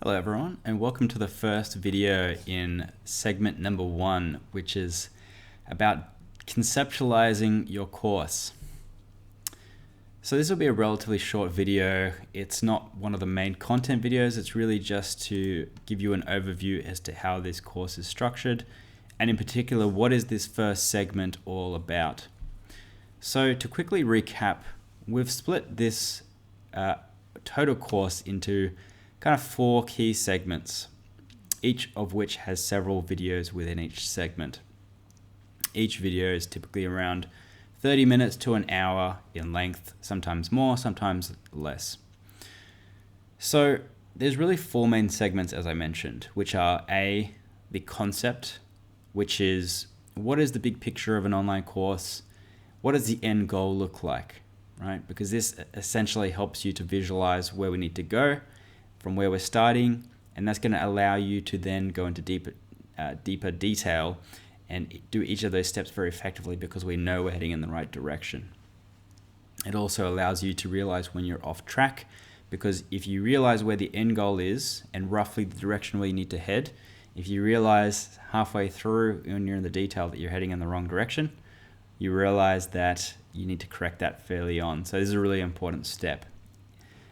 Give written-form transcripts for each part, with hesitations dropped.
Hello everyone, and welcome to the first video in segment number 1, which is about conceptualizing your course. So this will be a relatively short video. It's not one of the main content videos. It's really just to give you an overview as to how this course is structured, and in particular, what is this first segment all about. So to quickly recap, we've split this total course into kind of 4 key segments, each of which has several videos within each segment. Each video is typically around 30 minutes to an hour in length, sometimes more, sometimes less. So there's really 4 main segments, as I mentioned, which are A, the concept, which is what is the big picture of an online course? What does the end goal look like, right? Because this essentially helps you to visualize where we need to go from where we're starting, and that's going to allow you to then go into deeper detail and do each of those steps very effectively because we know we're heading in the right direction. It also allows you to realize when you're off track, because if you realize where the end goal is and roughly the direction where you need to head, if you realize halfway through when you're in the detail that you're heading in the wrong direction, you realize that you need to correct that fairly on. So this is a really important step.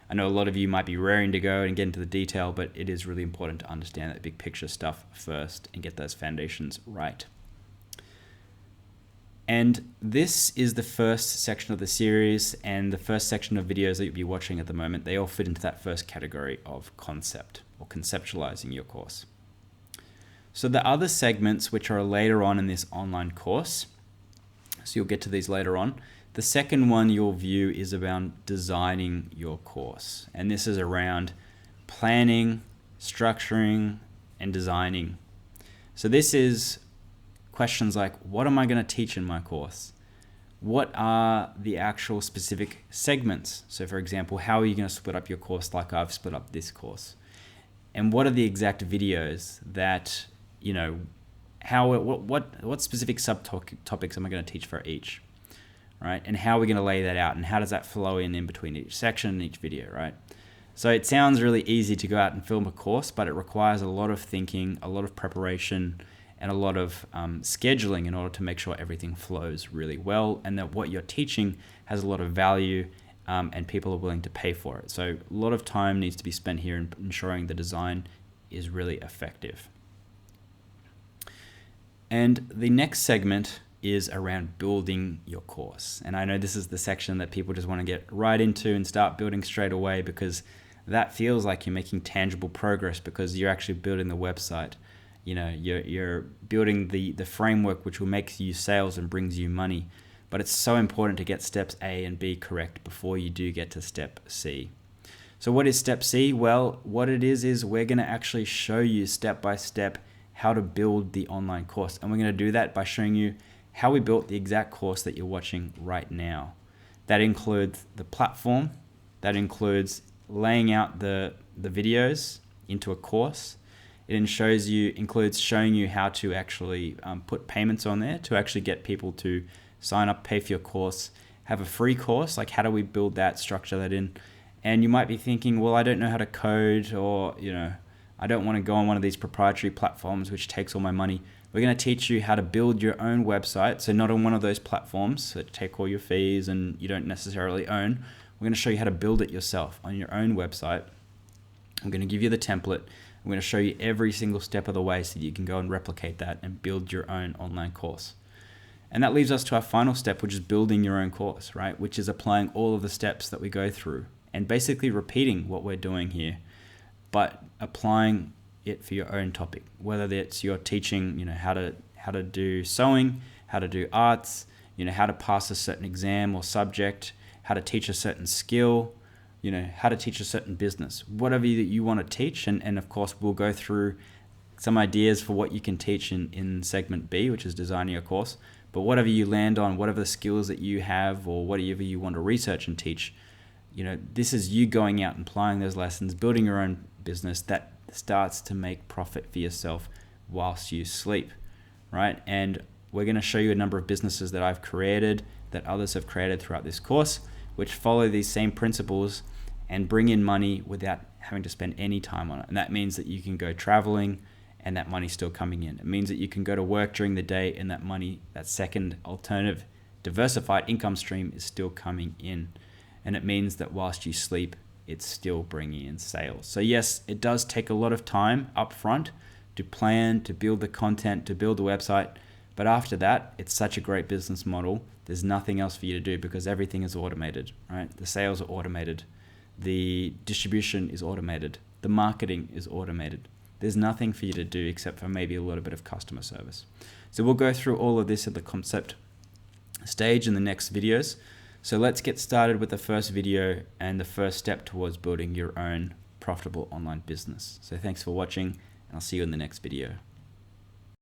I know a lot of you might be raring to go and get into the detail, but it is really important to understand that big picture stuff first and get those foundations right. And this is the first section of the series, and the first section of videos that you'll be watching at the moment, they all fit into that first category of concept or conceptualizing your course. So the other segments, which are later on in this online course, so you'll get to these later on. The second one you'll view is around designing your course. And this is around planning, structuring, and designing. So this is questions like, what am I going to teach in my course? What are the actual specific segments? So for example, how are you going to split up your course like I've split up this course? And what are the exact videos that, what specific subtopics am I going to teach for each? Right? And how are we going to lay that out, and how does that flow in between each section and each video, right? So it sounds really easy to go out and film a course, but it requires a lot of thinking, a lot of preparation, and a lot of scheduling in order to make sure everything flows really well and that what you're teaching has a lot of value and people are willing to pay for it. So a lot of time needs to be spent here in ensuring the design is really effective. And the next segment is around building your course. And I know this is the section that people just want to get right into and start building straight away, because that feels like you're making tangible progress because you're actually building the website. You're building the framework which will make you sales and brings you money. But it's so important to get steps A and B correct before you do get to step C. So what is step C? Well, what it is we're going to actually show you step by step how to build the online course. And we're going to do that by showing you how we built the exact course that you're watching right now. That includes the platform, that includes laying out the videos into a course. It includes showing you how to actually put payments on there to actually get people to sign up, pay for your course, have a free course, like how do we build that, structure that in. And you might be thinking, well, I don't know how to code, or I don't want to go on one of these proprietary platforms which takes all my money. We're going to teach you how to build your own website. So not on one of those platforms that take all your fees and you don't necessarily own. We're going to show you how to build it yourself on your own website. I'm going to give you the template. I'm going to show you every single step of the way so that you can go and replicate that and build your own online course. And that leaves us to our final step, which is building your own course, right? Which is applying all of the steps that we go through and basically repeating what we're doing here, but applying it for your own topic, whether it's you're teaching, how to do sewing, how to do arts, how to pass a certain exam or subject, how to teach a certain skill, how to teach a certain business, whatever that you want to teach. And of course, we'll go through some ideas for what you can teach in segment B, which is designing your course. But whatever you land on, whatever the skills that you have or whatever you want to research and teach, this is you going out and applying those lessons, building your own business that starts to make profit for yourself whilst you sleep, right? And we're going to show you a number of businesses that I've created, that others have created throughout this course, which follow these same principles and bring in money without having to spend any time on it. And that means that you can go traveling and that money's still coming in. It means that you can go to work during the day and that money, that second alternative diversified income stream, is still coming in. And it means that whilst you sleep, it's still bringing in sales. So yes, it does take a lot of time up front to plan, to build the content, to build the website. But after that, it's such a great business model. There's nothing else for you to do because everything is automated, right? The sales are automated. The distribution is automated. The marketing is automated. There's nothing for you to do except for maybe a little bit of customer service. So we'll go through all of this at the concept stage in the next videos. So let's get started with the first video and the first step towards building your own profitable online business. So thanks for watching, and I'll see you in the next video.